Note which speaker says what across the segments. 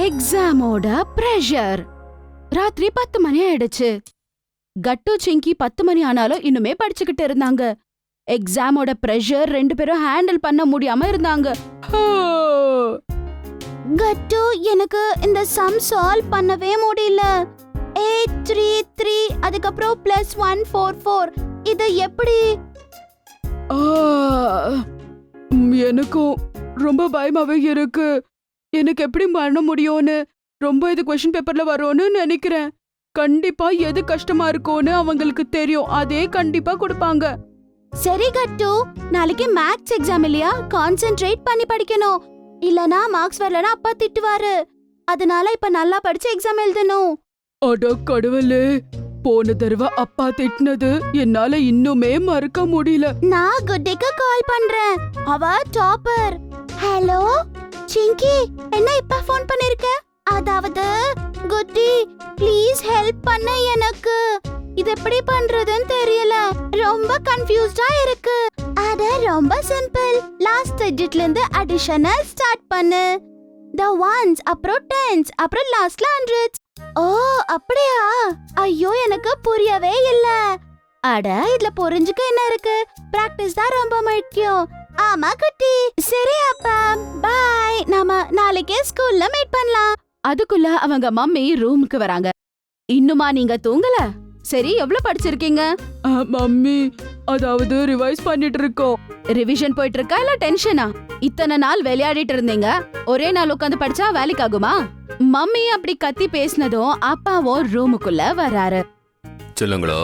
Speaker 1: எக்ஸாமோட pressure. ராத்திரி 10 மணி ஆயிடுச்சு. கட்டு சிங்கி 10 மணி ஆனாலும் இன்னுமே படிச்சுக்கிட்டு இருந்தாங்க. எக்ஸாமோட பிரஷர் 2 பேரும் ஹேண்டில் பண்ண முடியாம இருந்தாங்க. கட்டு, எனக்கு இந்த சம் சால்வ் பண்ணவே முடியல. 833 அதுக்கப்புறம் +144 இது எப்படி?
Speaker 2: எனக்கும் ரொம்ப பயமாவே இருக்கு. எனக்கு எப்படி பண்ண முடியும்னு ரொம்ப இது क्वेश्चन பேப்பர்ல வரும்னு நினைக்கிறேன். கண்டிப்பா எது கஷ்டமா இருக்கும்னு அவங்களுக்கு தெரியும். அதே கண்டிப்பா கொடுப்பாங்க.
Speaker 1: சரி கட்டு, நாளைக்கு மேத்ஸ் எக்ஸாம் இல்லையா? கான்சென்ட்ரேட் பண்ணி படிக்கணும். இல்லனா மார்க்ஸ் வரலனா அப்பா திட்டுவாரு. அதனால இப்ப நல்லா படிச்சு எக்ஸாம் எழுதணும்.
Speaker 2: அட கடவுளே, போன தடவை அப்பா திட்டினது என்னால இன்னுமே மறக்க முடியல.
Speaker 1: நான் குட்டிக்கு கால் பண்றேன். அவ டாப்பர். ஹலோ சிங்கி, என்ன இப்ப ஃபோன் பண்ணிருக்க? அதாவது குட்டி, ப்ளீஸ் ஹெல்ப் பண்ண. எனக்கு இது எப்படி பண்றதுன்னு தெரியல. ரொம்ப கன்ஃபியூஸ்டா இருக்கு. அட ரொம்ப சிம்பிள். லாஸ்ட் டிஜிட்ல இருந்து அடிஷனை ஸ்டார்ட் பண்ணு. the ones அப்புறம் tens அப்புறம் லாஸ்ட்ல hundreds. ஓ அப்படியா? ஐயோ எனக்கு புரியவே இல்ல. அட இதுல புரிஞ்சுக்க என்ன இருக்கு? பிராக்டிஸ் தான் ரொம்ப முக்கியம். ஆமா குட்டி. சரி அப்பா, பை. நாம நாளைக்கே ஸ்கூல்ல மீட் பண்ணலாம். அதுக்குள்ள அவங்க மம்மி ரூமுக்கு வராங்க. இன்னுமா நீங்க தூங்கல? சரி, எவ்வளவு படிச்சிருக்கீங்க?
Speaker 2: மம்மி, அதாவது ரிவைஸ் பண்ணிட்டு இருக்கோம்.
Speaker 1: ரிவிஷன் போயிட்டு இருக்கா இல்ல டென்ஷனா? இத்தனை நாள் விளையாடிட்டு இருந்தீங்க, ஒரே நாள் உட்காந்து படிச்சா வேலைக்கு ஆகுமா? மம்மி அப்படி கத்தி பேசினதும் அப்பாவும் ரூமுக்குள்ள வராரு.
Speaker 3: சொல்லுங்களா,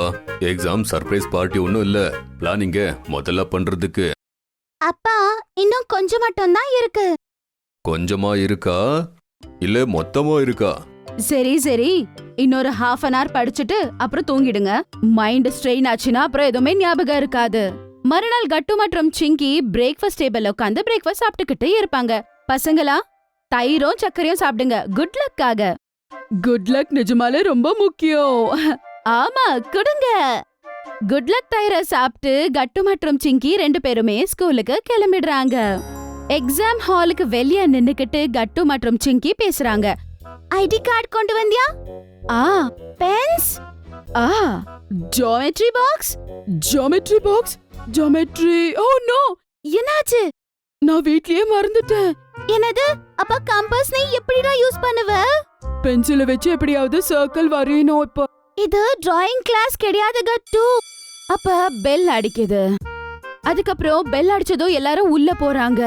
Speaker 3: எக்ஸாம் சர்ப்ரைஸ் பார்ட்டி ஒன்னும் இல்ல. பிளானிங்க முதல்ல பண்றதுக்கு.
Speaker 1: அப்பா, இன்னும் கொஞ்சம் மட்டும் தான் இருக்கு.
Speaker 3: கொஞ்சமா இருக்கா இல்ல மொத்தமா இருக்கா?
Speaker 1: சரி சரி, இன்னொரு half an hour படிச்சுட்டு அப்புறம் தூங்கிடுங்க. மைண்ட் ஸ்ட்ரெயின் ஆச்சுன்னா அப்புறம் எதுவுமே ஞாபகம் இருக்காது. மறுநாள் கட்டு மற்றும் சிங்கி பிரேக்ஃபாஸ்ட் டேபிள்ல உட்காந்து பிரேக்ஃபாஸ்ட் சாப்பிட்டுக்கிட்டே இருப்பாங்க. பசங்களா, தயிரும் சர்க்கரையும் சாப்பிடுங்க, குட் லக்காக.
Speaker 2: குட் லக் நிஜமாலே ரொம்ப முக்கியம்.
Speaker 1: ஆமா, கொடுங்க. குட் லக் தயிரை சாப்பிட்டு கட்டு மற்றும் சிங்கி 2 பேருமே ஸ்கூலுக்கு கிளம்பிடுறாங்க. எக்ஸாம் ஹாலுக்கு வெளியே நின்னுக்கிட்டு கட்டு மற்றும் சிங்கி பேசுறாங்க. ஐடி கார்டு கொண்டு வந்தியா? Pens?
Speaker 2: Geometry box. Geometry box. Geometry. Oh no,
Speaker 1: என்னாச்சு?
Speaker 2: நான் வீட்லயே மறந்துட்டேன்.
Speaker 1: என்னது? அப்ப கம்பஸ் நீ எப்படிடா யூஸ் பண்ணுவ?
Speaker 2: பென்சிலை வச்சு எப்படியாவது சர்க்கிள் வரையணும். இப்ப
Speaker 1: இது டிராயிங் கிளாஸ் கிடையாது கட்டு. அப்ப பெல் அடிக்குது. அதுக்கப்புறம் பெல் அடிச்சதும் எல்லாரும் உள்ள போறாங்க.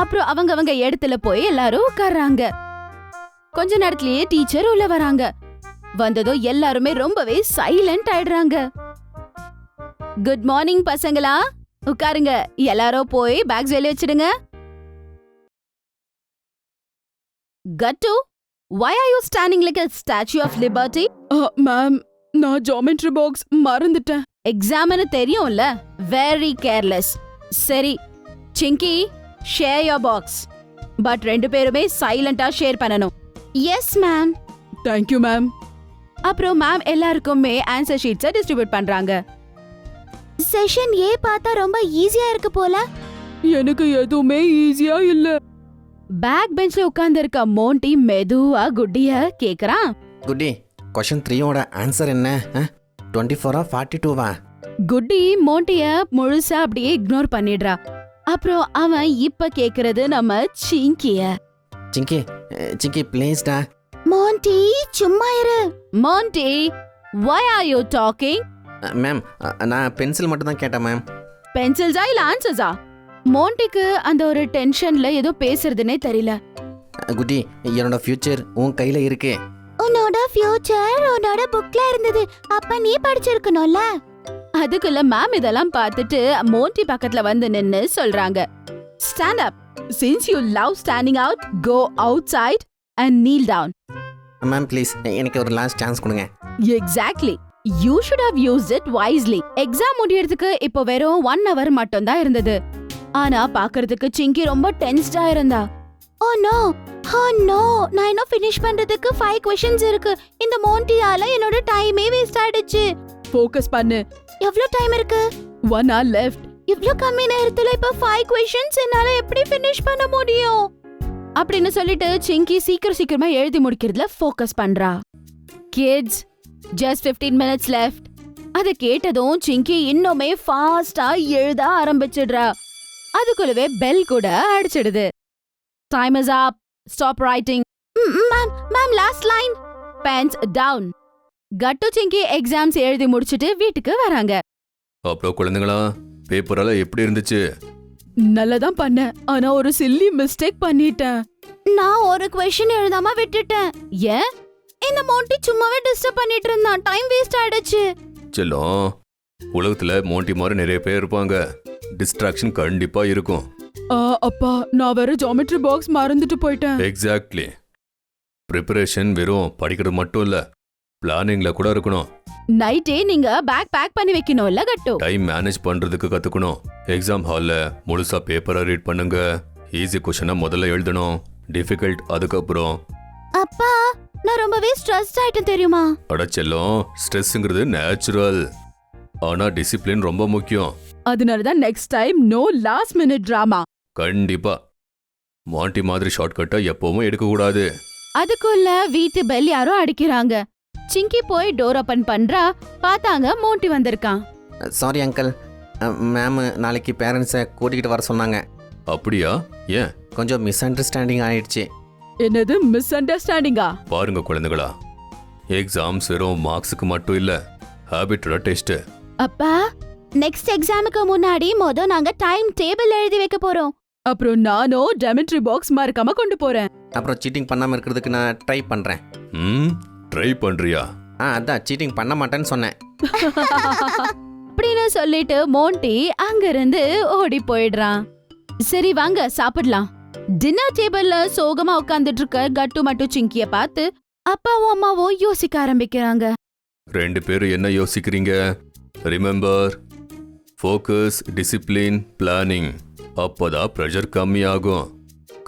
Speaker 1: அப்புறம் அவங்க இடத்துல போய் எல்லாரும் உட்கார்றாங்க. கொஞ்ச நேரத்திலேயே டீச்சர் உள்ள வராங்க. வந்ததும் எல்லாருமே ரொம்பவே சைலண்ட் ஆயிடுறாங்க. குட் மார்னிங் பசங்களா, உட்காருங்க. எல்லாரும் போய் பேக்ஸ் வெளிய வச்சிடுங்க. கட்டு, why are you standing like a statue of liberty?
Speaker 2: Ma'am, நான் ஜியோமெட்ரி பாக்ஸ் மறந்துட்டேன்.
Speaker 1: எக்ஸாம்னு தெரியும்ல, வெரி கேர்லெஸ். சரி சிங்கி, ஷேர் யோர் பாக்ஸ். பட் 2 பேருமே சைலண்டா ஷேர் பண்ணணும். Yes ma'am.
Speaker 2: Thank you ma'am.
Speaker 1: அப்புறம் மேம் எல்லாருக்குமே ஆன்சர் ஷீட்ஸை டிஸ்ட்ரிபியூட் பண்றாங்க. செஷன் ஏ பார்த்தா ரொம்ப ஈஸியா இருக்கு போல.
Speaker 2: எனக்கு எதுவுமே ஈஸியா இல்ல.
Speaker 1: பேக் பெஞ்ச்ல உட்கார்ந்து இருக்க மோண்டி மெதுவா குட்டிய கேக்குறான்.
Speaker 4: குட்டி, क्वेश्चन 3 ஓட ஆன்சர் என்ன? 24 42வா?
Speaker 1: குட்டி மோண்டிய முழுசா அப்படியே இக்னோர் பண்ணிடுறா. அப்புறம் அவன் இப்ப கேக்குறது நம்ம சிங்கிய.
Speaker 4: சிங்கி, சிங்கி ப்ளீஸ் டா.
Speaker 1: மோண்டி சும்மா இரு. மோண்டி, why are you talking?
Speaker 4: Ma'am, நான் பென்சில் மட்டும் தான் கேட்டேன் மேம்.
Speaker 1: பென்சில்ஸா இல்ல ஆன்சர்ஸா? மோண்டிக்கு அந்த ஒரு டென்ஷன்ல ஏதோ பேசுறதுனே தெரியல.
Speaker 4: குட்டி, என்னோட ஃபியூச்சர் உன் கையில இருக்கு.
Speaker 1: உன்னோட ஃபியூச்சர் உன்னோட புக்ல இருந்தது, அப்ப நீ படிச்சிருக்கணும்ல. அதுக்குள்ள மேம் இதெல்லாம் பார்த்துட்டு மோண்டி பக்கத்துல வந்து நின்னு சொல்றாங்க. Stand up. Since you love standing out, go outside and kneel down.
Speaker 4: Ma'am please, எனக்கு ஒரு லாஸ்ட் சான்ஸ் கொடுங்க.
Speaker 1: Exactly. You should have used it wisely. Exam முடியறதுக்கு இப்போ வெறும் 1 hour மட்டும் தான் இருந்தது. ஆனா பாக்குறதுக்கு சிங்கி ரொம்ப டென்ஸ்டா இருந்தா. Oh no, oh no, நான் இன்னும் finish பண்றதுக்கு 5 questions இருக்கு. இந்த மோண்டியால என்னோட டைமே வேஸ்ட் ஆயிடுச்சு.
Speaker 2: ஃபோக்கஸ் பண்ணு.
Speaker 1: எவ்வளவு டைம் இருக்கு?
Speaker 2: 1 hour left.
Speaker 1: இவ்ளோ கம்மி நேரத்துல இப்ப 5 questions என்னால எப்படி finish பண்ண முடியும்? அப்படின்னு சொல்லிட்டு சிங்கி சீக்கிரமா எழுதி முடிக்கிறதுல ஃபோக்கஸ் பண்றா. Kids, just 15 minutes left. அத கேட்டதும் சிங்கி இன்னுமே ஃபாஸ்டா எழுத ஆரம்பிச்சிடுறா. அதுக்குள்ளவே பெல் கூட அடிச்சிடுது. Time is up. Stop writing. Ma'am last line. Pens down. கட்டு சிங்கி எக்ஸாம்ஸ் எழுதி முடிச்சிட்டு வீட்டுக்கு வராங்க.
Speaker 3: அப்புறம் குழந்தைங்களா, பேப்பரெல்லாம் எப்படி இருந்துச்சு?
Speaker 2: நல்லதான் பண்ணேன், ஆனா ஒரு சில்லி மிஸ்டேக் பண்ணிட்டேன்.
Speaker 1: நான் ஒரு क्वेश्चन எழுதாம விட்டுட்டேன். ஏன்? இந்த மோண்டி சும்மாவே டிஸ்டர்ப் பண்ணிட்டு இருந்தான். டைம் வேஸ்ட் ஆயிடுச்சு.
Speaker 3: செல்லம், உலகத்துல மோண்டி மாதிரி நிறைய பேர் இருப்பாங்க. டிஸ்ட்ராக்ஷன் கண்டிப்பா இருக்கும்.
Speaker 2: அப்பா, நான் வேற ஜியோமெட்ரி பாக்ஸ் மறந்துட்டு போயிட்டேன்.
Speaker 3: எக்ஸாக்ட்லி. ப்ரிப்பரேஷன் வெறும் படிக்கிறது மட்டும் இல்ல, பிளானிங்ல கூட இருக்கணும்.
Speaker 1: நைட்டே நீங்க பேக் பேக் பண்ணி வைக்கணும்ல கட்டு.
Speaker 3: டைம் மேனேஜ் பண்றதுக்கு கத்துக்கணும். எக்ஸாம் ஹால்ல முழுசா பேப்பரை ரீட் பண்ணுங்க. ஈஸி கொஸ்டினை முதல்ல எழுதணும், டிஃபிகல்ட் அதுக்கப்புறம்.
Speaker 1: அப்பா, நான் ரொம்பவே ஸ்ட்ரெஸ்ட் ஆயிட்டேன் தெரியுமா?
Speaker 3: அட செல்லம், ஸ்ட்ரெஸ்ங்கிறது நேச்சுரல், ஆனா டிசிப்ளின் ரொம்ப முக்கியம்.
Speaker 2: அதனாலதான் next time no last minute drama.
Speaker 3: கண்டிப்பா. மாண்டி மாதிரி ஷார்ட்கட்டை எப்பவும் எடுக்க கூடாது.
Speaker 1: அதுக்குள்ள வீட்டு பெல் யாரோ அடிக்கிறாங்க. சிங்கி போய் டோர் ஓபன் பண்றா. பார்த்தாங்க மோண்டி வந்திருக்கான்.
Speaker 4: சாரி அங்கிள், மேம் நாளைக்கு பேரண்ட்ஸை கூட்டிகிட்டு வர சொன்னாங்க.
Speaker 3: அப்படியா? ஏன்?
Speaker 4: கொஞ்சம் மிஸ் அண்டர்ஸ்டாண்டிங் ஆயிடுச்சு.
Speaker 2: என்னது மிஸ் அண்டர்ஸ்டாண்டிங்கா?
Speaker 3: பாருங்க குழந்தைகளா, எக்ஸாம்ஸ் வெறும் மார்க்ஸுக்கு மட்டும் இல்ல, ஹேபிட்டோட டெஸ்ட்.
Speaker 1: அப்பா, நெக்ஸ்ட் எக்ஸாமுக்கு முன்னாடி நாங்க டைம் டேபிள் எழுதி வைக்க போறோம்.
Speaker 2: அப்புறம் நானும் ஜியோமெட்ரி பாக்ஸ் மறக்காம கொண்டு போறேன்.
Speaker 4: அப்புறம் சீட்டிங் பண்ணாமல் இருக்கிறதுக்கு நான் ட்ரை பண்ணுறேன்.
Speaker 3: ட்ரை பண்றியா?
Speaker 4: அதான் சீட்டிங் பண்ண மாட்டேன்னு சொன்னேன்.
Speaker 1: அப்படின்னு சொல்லிட்டு மோண்டி அங்கிருந்து ஓடி போயிடுறான். சரி வாங்க சாப்பிடலாம். டின்னர் டேபிள்ல சோகமா உட்கார்ந்துட்டு இருக்க கட்டு மட்டும் சிங்கிய பார்த்து அப்பாவும் அம்மாவும் யோசிக்க ஆரம்பிக்கிறாங்க.
Speaker 3: ரெண்டு பேரும் என்ன யோசிக்கிறீங்க? Remember, focus, discipline, planning. அப்போதான் ப்ரெஷர் கம்மியாகும்.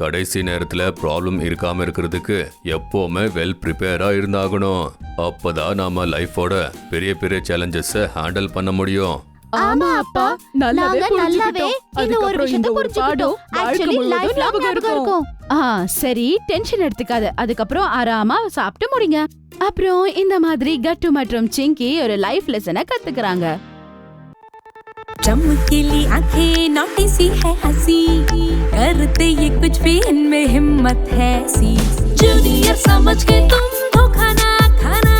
Speaker 3: கடைசி நேரத்துல ப்ராப்ளம் இருக்காம இருக்கிறதுக்கு எப்பவுமே வெல் ப்ரிப்பேரா இருந்தாகணும். அப்பதான் நாம லைஃபோட பெரிய பெரிய சேலஞ்சஸை ஹேண்டில் பண்ண முடியும்.
Speaker 2: ஆமா அப்பா, நல்லாவே புரிஞ்சுக்கிட்டோம்.
Speaker 1: இந்த ஒரு விஷயத்தை புரிஞ்சுக்கிட்டோம். Actually life long ஞாபகம் இருக்கும். சரி, டென்ஷன் எடுத்துக்காத. அதுக்கப்புறம் ஆராமா சாப்பிட்டு முடிங்க. அப்புறம் இந்த மாதிரி கட்டு மற்றும் சிங்கி ஒரு லைஃப் லெசனை கத்துக்கறாங்க.
Speaker 5: चमकीली आंखें नौटी सी है हंसी, करते ये कुछ भी इनमें हिम्मत है सी। जूनियर समझ के तुम धोखा ना खाना,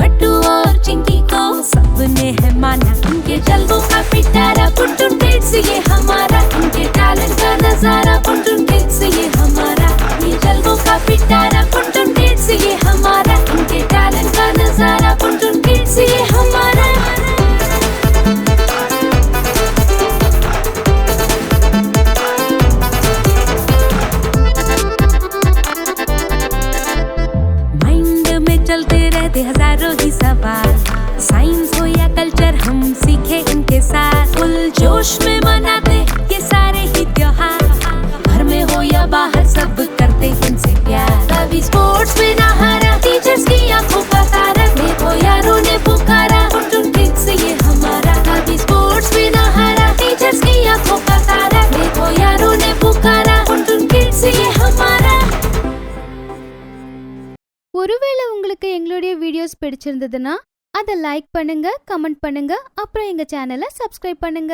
Speaker 5: गट्टू और चिंकी को सबने है माना। उनके जलवों का पिटारा पुटुन किड्स ये हमारा, उनके टैलेंट का नजारा पुटुन किड्स ये हमारा। ये जलवों का पिटारा पुटुन किड्स ये हमारा, उनके टैलेंट का नजारा पुटुन किड्स ये हमारा। हजारों ही सवाल, साइंस हो या कल्चर हम सीखे इनके साथ। फुल जोश में मनाते ये सारे ही त्योहार, घर में हो या बाहर सब करते इनसे प्यार। कभी स्पोर्ट्स में ना हारा, टीचर्स की आंखों का तारा। देखो यारों ने पुकारा, पुटुन किड्स ये हमारा। कभी स्पोर्ट्स में ना हारा, टीचर्स की आंखों का तारा। देखो यारों ने पुकारा, पुटुन किड्स ये हमारा।
Speaker 6: ஒருவேளை உங்களுக்கு எங்களுடைய வீடியோஸ் பிடிச்சிருந்ததுன்னா அதை லைக் பண்ணுங்க, கமெண்ட் பண்ணுங்க, அப்புறம் எங்க சேனலை சப்ஸ்கிரைப் பண்ணுங்க.